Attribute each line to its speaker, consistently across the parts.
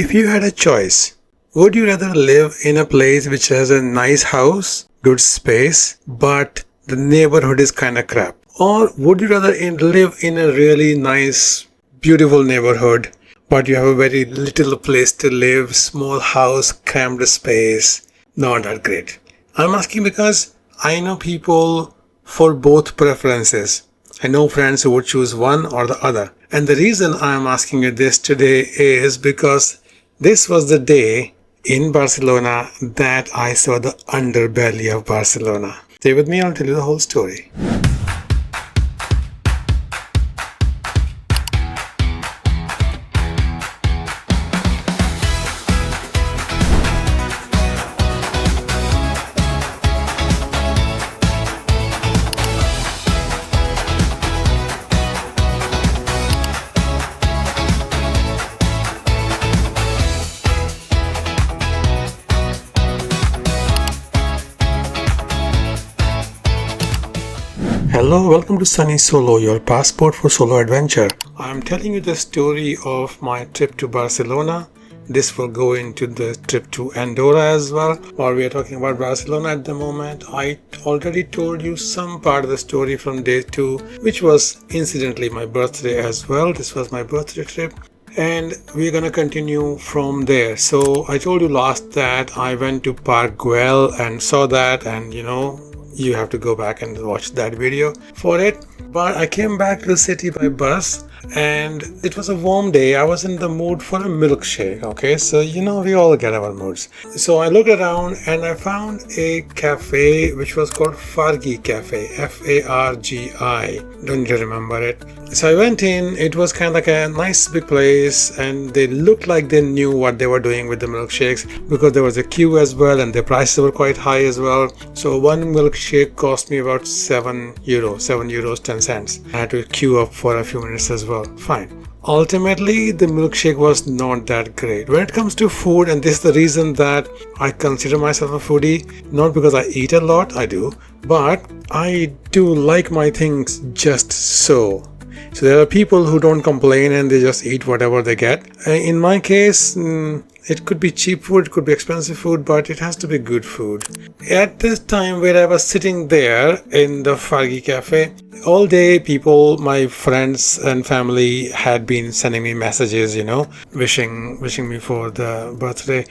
Speaker 1: If you had a choice, would you rather live in a place which has a nice house, good space, but the neighborhood is kind of crap? Or would you rather live in a really nice, beautiful neighborhood, but you have a very little place to live, small house, cramped space, not that great? I'm asking because I know people for both preferences. I know friends who would choose one or the other. And the reason I'm asking you this today is because this was the day in Barcelona that I saw the underbelly of Barcelona. Stay with me, I'll tell you the whole story. Hello, welcome to Sunny Solo, your passport for solo adventure. I'm telling you the story of my trip to Barcelona. This will go into the trip to Andorra as well. While we are talking about Barcelona at the moment, I already told you some part of the story from day 2, which was incidentally my birthday as well. This was my birthday trip. And we're gonna continue from there. So I told you last that I went to Park Güell and saw that, and you have to go back and watch that video for it. But I came back to the city by bus and it was a warm day. I was in the mood for a milkshake. Okay, so we all get our moods. So I looked around and I found a cafe which was called Fargi Cafe, Fargi. Don't you remember it? So I went in. It was kind of like a nice big place and they looked like they knew what they were doing with the milkshakes because there was a queue as well and the prices were quite high as well. So one milkshake cost me about €7, 10 cents. I had to queue up for a few minutes as well. Fine. Ultimately, the milkshake was not that great. When it comes to food, and this is the reason that I consider myself a foodie, not because I eat a lot, I do, but I do like my things just so. So there are people who don't complain and they just eat whatever they get. In my case, it could be cheap food, it could be expensive food, but it has to be good food. At this time where I was sitting there in the Fargi Cafe, all day people, my friends and family had been sending me messages, wishing me for the birthday.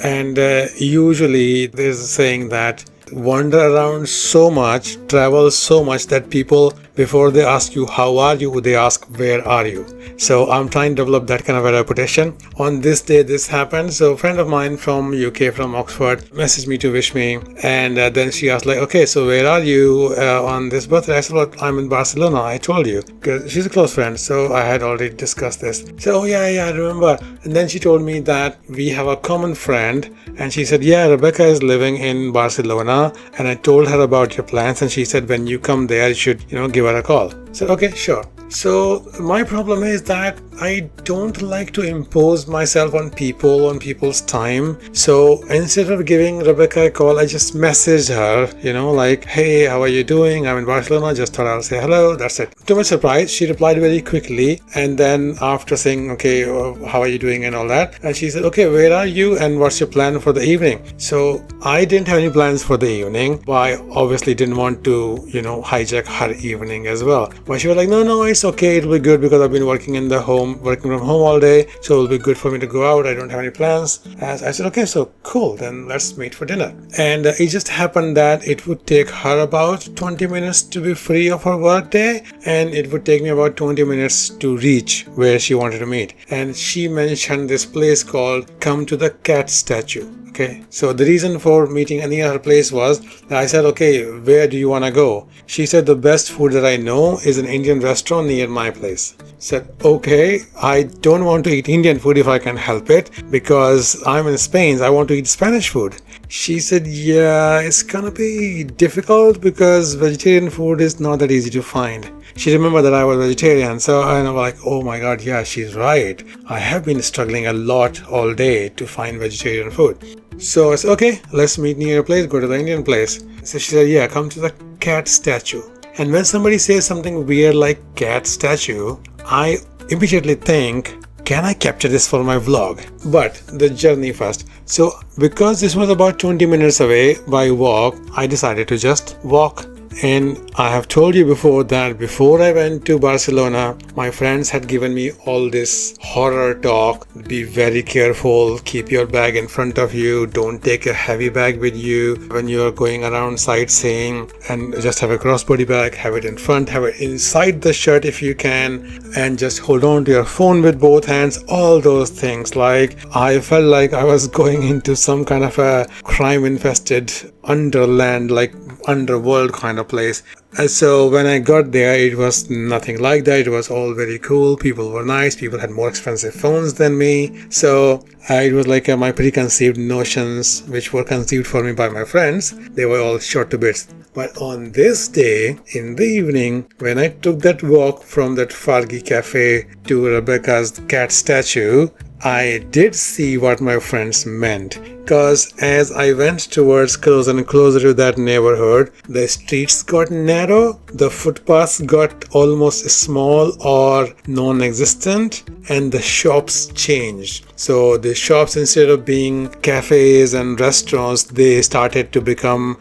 Speaker 1: And usually there's a saying that wander around so much, travel so much that people, before they ask you how are you, they ask where are you. So I'm trying to develop that kind of a reputation. On this day this happened. So a friend of mine from UK, from Oxford, messaged me to wish me, and then she asked like, okay, so where are you on this birthday? I said, well, I'm in Barcelona. I told you, because she's a close friend, so I had already discussed this. So yeah, I remember. And then she told me that we have a common friend, and she said, yeah, Rebecca is living in Barcelona, and I told her about your plans, and she said when you come there you should give her a call. I said, okay, sure. So my problem is that I don't like to impose myself on people's time. So instead of giving Rebecca a call, I just messaged her, like, hey, how are you doing? I'm in Barcelona. Just thought I'll say hello. That's it. To my surprise, she replied very quickly. And then after saying, okay, how are you doing and all that, and she said, okay, where are you and what's your plan for the evening? So I didn't have any plans for the evening, but I obviously didn't want to, hijack her evening as well. But she was like, no, it's okay. It'll be good because I've been working from home all day. So it'll be good for me to go out. I don't have any plans. As I said, okay, so cool. Then let's meet for dinner. And it just happened that it would take her about 20 minutes to be free of her work day. And it would take me about 20 minutes to reach where she wanted to meet. And she mentioned this place called Come to the Cat Statue. Okay, so the reason for meeting any other place was that I said, okay, where do you want to go? She said the best food that I know is an Indian restaurant near my place. Said, okay, I don't want to eat Indian food if I can help it because I'm in Spain. I want to eat Spanish food. She said, yeah, it's gonna be difficult because vegetarian food is not that easy to find. She remembered that I was vegetarian, so I was like, oh my god, yeah, she's right. I have been struggling a lot all day to find vegetarian food. So I said, okay, let's meet near a place, go to the Indian place. So she said, yeah, come to the cat statue. And when somebody says something weird like cat statue, I immediately think can I capture this for my vlog? But the journey first. So because this was about 20 minutes away by walk, I decided to just walk. And I have told you before that before I went to Barcelona, my friends had given me all this horror talk. Be very careful, keep your bag in front of you, don't take a heavy bag with you when you are going around sightseeing, and just have a crossbody bag, have it in front, have it inside the shirt if you can, and just hold on to your phone with both hands, all those things. Like, I felt like I was going into some kind of a crime infested underland, like underworld kind of place. And so when I got there, it was nothing like that. It was all very cool. People were nice. People had more expensive phones than me. So it was like my preconceived notions, which were conceived for me by my friends, they were all shot to bits. But on this day, in the evening, when I took that walk from that Fargi cafe to Rebecca's cat statue, I did see what my friends meant. Because as I went towards closer and closer to that neighborhood, the streets got narrow, the footpaths got almost small or non-existent, and the shops changed. So the shops, instead of being cafes and restaurants, they started to become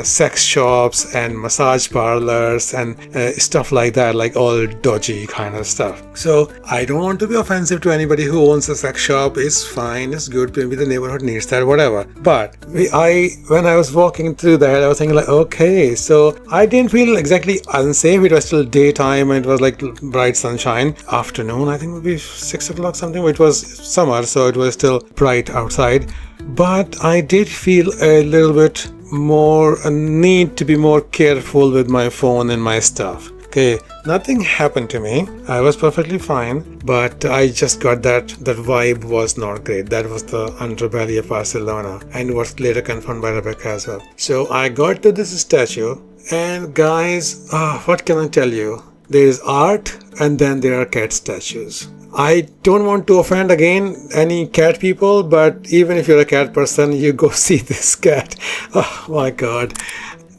Speaker 1: sex shops and massage parlors and stuff like that, like all dodgy kind of stuff. So I don't want to be offensive to anybody who owns a sex shop. It's fine, it's good, maybe the neighborhood needs that, whatever. But when I was walking through that, I was thinking like, okay, so I didn't feel exactly unsafe. It was still daytime and it was like bright sunshine. Afternoon, I think it would be 6 o'clock something. It was summer, so it was still bright outside. But I did feel a little bit more a need to be more careful with my phone and my stuff. Okay, nothing happened to me. I was perfectly fine, but I just got that vibe was not great. That was the underbelly of Barcelona, and was later confirmed by Rebecca as well. So I got to this statue, and guys, what can I tell you? There is art, and then there are cat statues. I don't want to offend again any cat people, but even if you're a cat person, you go see this cat. Oh my god.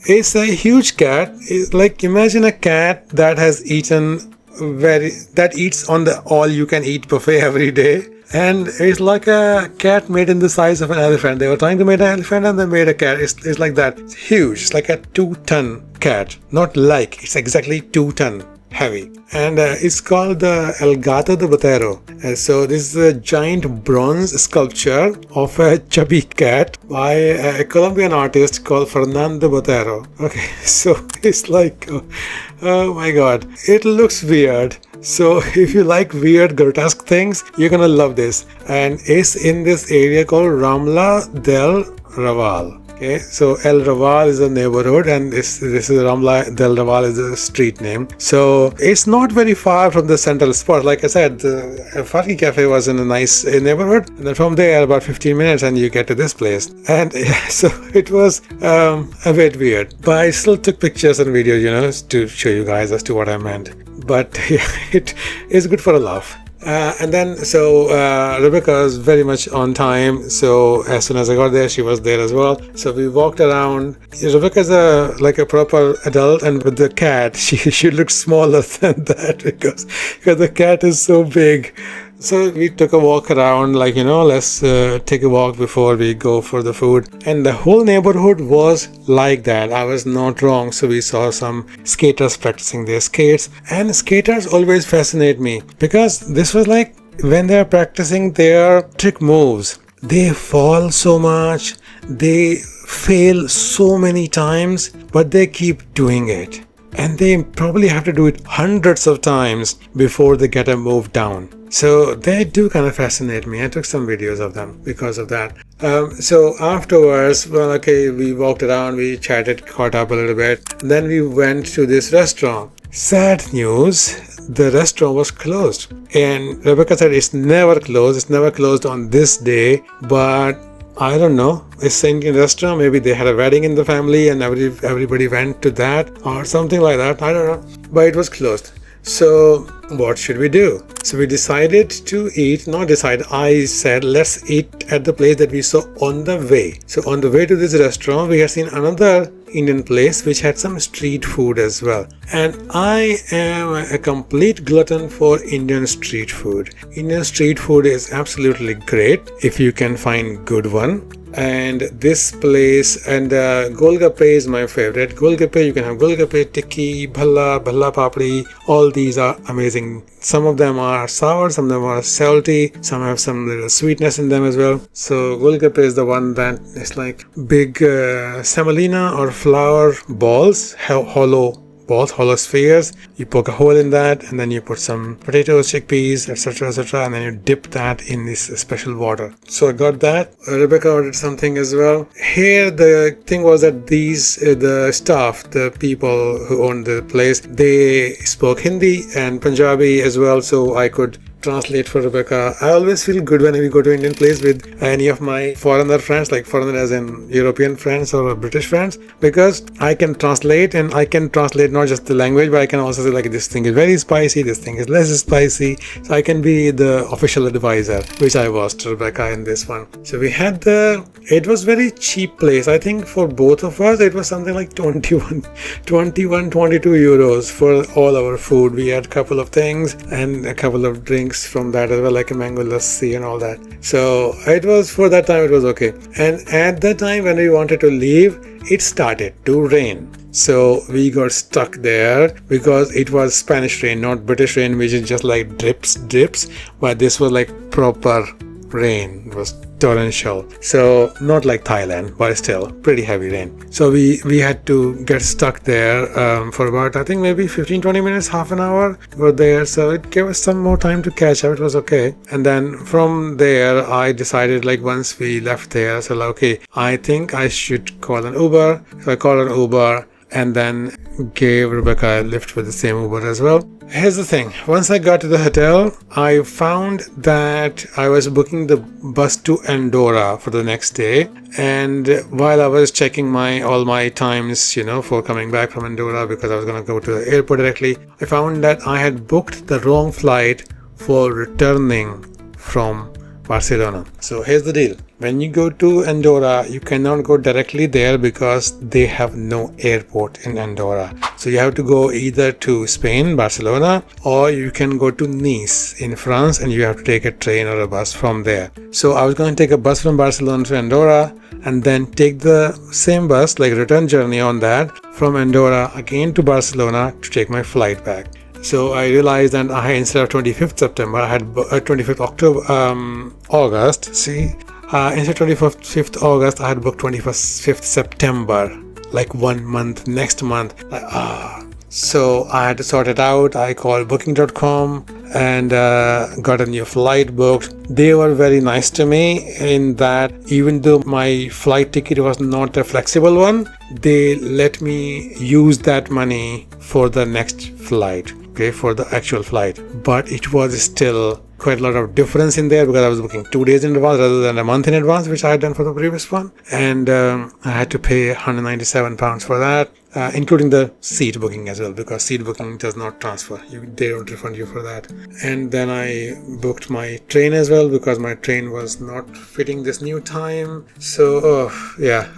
Speaker 1: It's a huge cat. It's like, imagine a cat that has eats on the all-you-can-eat buffet every day. And it's like a cat made in the size of an elephant. They were trying to make an elephant and they made a cat. It's like that. It's huge. It's like a 2-ton cat. Not like, it's exactly 2-ton heavy. And it's called the El Gato de Botero. So this is a giant bronze sculpture of a chubby cat by a Colombian artist called Fernando Botero. Okay, so it's like, oh my god, it looks weird. So if you like weird grotesque things, you're gonna love this. And it's in this area called Rambla del Raval. Okay, so El Raval is a neighborhood, and this is Rambla del Raval is a street name. So it's not very far from the central spot. Like I said, the Farki Cafe was in a nice neighborhood, and then from there about 15 minutes and you get to this place. And so it was a bit weird, but I still took pictures and videos, to show you guys as to what I meant. But it is good for a laugh. And then Rebecca was very much on time, so as soon as I got there, she was there as well. So we walked around. Rebecca's like a proper adult, and with the cat, she looks smaller than that because the cat is so big. So we took a walk around, like, let's take a walk before we go for the food. And the whole neighborhood was like that. I was not wrong. So we saw some skaters practicing their skates. And skaters always fascinate me because this was like when they're practicing their trick moves. They fall so much. They fail so many times, but they keep doing it. And they probably have to do it hundreds of times before they get a move down. So they do kind of fascinate me. I took some videos of them because of that. So afterwards, we walked around, we chatted, caught up a little bit. Then we went to this restaurant. Sad news, the restaurant was closed. And Rebecca said it's never closed. It's never closed on this day. But I don't know. It's an Indian restaurant. Maybe they had a wedding in the family and everybody went to that or something like that. I don't know. But it was closed. So what should we do? So we decided to eat, I said, let's eat at the place that we saw on the way. So on the way to this restaurant, we had seen another Indian place which had some street food as well. And I am a complete glutton for Indian street food. Indian street food is absolutely great if you can find good one. And this place, and Golgappe is my favorite. Golgappe, you can have Golgappe, Tikki, Bhalla Papdi. All these are amazing. Some of them are sour, some of them are salty, some have some little sweetness in them as well. So Golgappe is the one that is like big semolina or flour balls, hollow balls, hollow spheres. You poke a hole in that, and then you put some potatoes, chickpeas, etc., and then you dip that in this special water. So I got that. Rebecca ordered something as well. Here the thing was that the staff, the people who owned the place, they spoke Hindi and Punjabi as well, so I could translate for Rebecca. I always feel good when we go to Indian place with any of my foreigner friends, like foreigner as in European friends or British friends, because I can translate, and I can translate not just the language, but I can also say like this thing is very spicy, this thing is less spicy. So I can be the official advisor, which I was to Rebecca in this one. So we had it was very cheap place. I think for both of us it was something like 22 euros for all our food. We had a couple of things and a couple of drinks from that as well, like a mango lassi and all that. So it was, for that time it was okay. And at that time when we wanted to leave, it started to rain. So we got stuck there because it was Spanish rain, not British rain, which is just like drips, but this was like proper rain. It was torrential. So not like Thailand, but still pretty heavy rain. So we had to get stuck there for about, I think maybe 15-20 minutes, half an hour were there. So it gave us some more time to catch up. It was okay. And then from there I decided, like once we left there, I said like, okay, I think I should call an Uber. So I called an Uber and then gave Rebecca a lift with the same Uber as well. Here's the thing. Once I got to the hotel, I found that I was booking the bus to Andorra for the next day. And while I was checking all my times, for coming back from Andorra, because I was going to go to the airport directly, I found that I had booked the wrong flight for returning from Barcelona. So here's the deal. When you go to Andorra, you cannot go directly there because they have no airport in Andorra. So you have to go either to Spain, Barcelona, or you can go to Nice in France, and you have to take a train or a bus from there. So I was going to take a bus from Barcelona to Andorra and then take the same bus, like return journey on that, from Andorra again to Barcelona to take my flight back. So I realized that instead of 25th September, I had 25th August. Instead of 25th August, I had booked 25th September, like 1 month, next month. So I had to sort it out. I called booking.com and got a new flight booked. They were very nice to me in that even though my flight ticket was not a flexible one, they let me use that money for the next flight, for the actual flight. But it was still quite a lot of difference in there because I was booking 2 days in advance rather than a month in advance, which I had done for the previous one. And I had to pay £197 for that, including the seat booking as well, because seat booking does not transfer. They don't refund you for that. And then I booked my train as well because my train was not fitting this new time. So,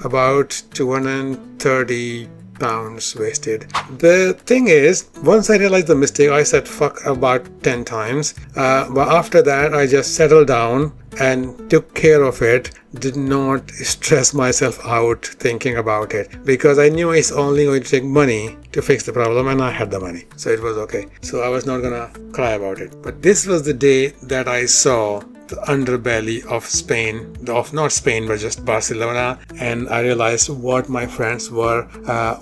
Speaker 1: about 230 pounds wasted. The thing is, once I realized the mistake, I said fuck about 10 times. But after that, I just settled down and took care of it. Did not stress myself out thinking about it because I knew it's only going to take money to fix the problem, and I had the money. So it was okay. So I was not gonna cry about it. But this was the day that I saw the underbelly of Spain, of not Spain, but just Barcelona, and I realized what my friends were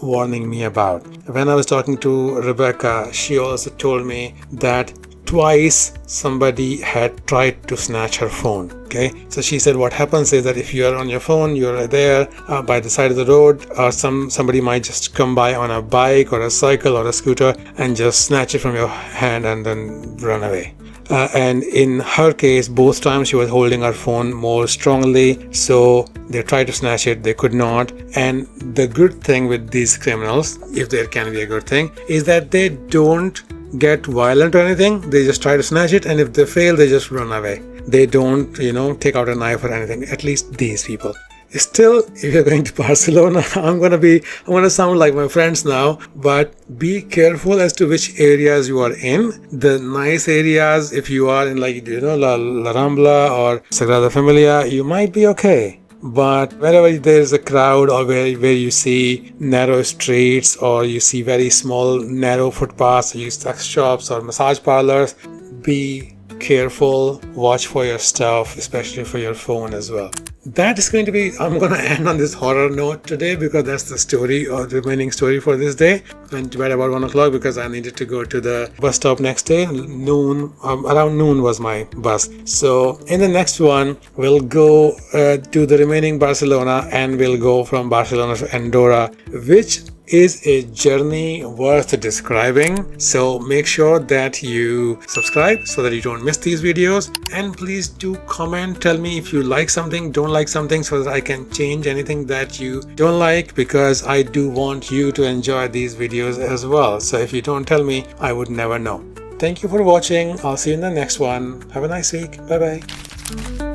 Speaker 1: warning me about. When I was talking to Rebecca, she also told me that twice somebody had tried to snatch her phone. Okay, so she said what happens is that if you are on your phone, you're there by the side of the road, somebody might just come by on a bike or a cycle or a scooter and just snatch it from your hand and then run away. And in her case, both times she was holding her phone more strongly, so they tried to snatch it, they could not. And the good thing with these criminals, if there can be a good thing, is that they don't get violent or anything. They just try to snatch it, and if they fail, they just run away. They don't, take out a knife or anything, at least these people. Still, if you're going to Barcelona, I'm gonna sound like my friends now, but be careful as to which areas you are in. The nice areas, if you are in like, La Rambla or Sagrada Familia, you might be okay. But wherever there is a crowd, or where you see narrow streets, or you see very small narrow footpaths, you sex shops or massage parlors, be careful, watch for your stuff, especially for your phone as well. That is going to be, I'm going to end on this horror note today, because that's the story, or the remaining story for this day. Went to bed about 1 o'clock because I needed to go to the bus stop next day. Around noon was my bus. So in the next one, we'll go to the remaining Barcelona, and we'll go from Barcelona to Andorra, which is a journey worth describing. So make sure that you subscribe so that you don't miss these videos, and please do comment, tell me if you like something, don't like something, so that I can change anything that you don't like, because I do want you to enjoy these videos as well. So if you don't tell me, I would never know. Thank you for watching. I'll see you in the next one. Have a nice week. Bye bye.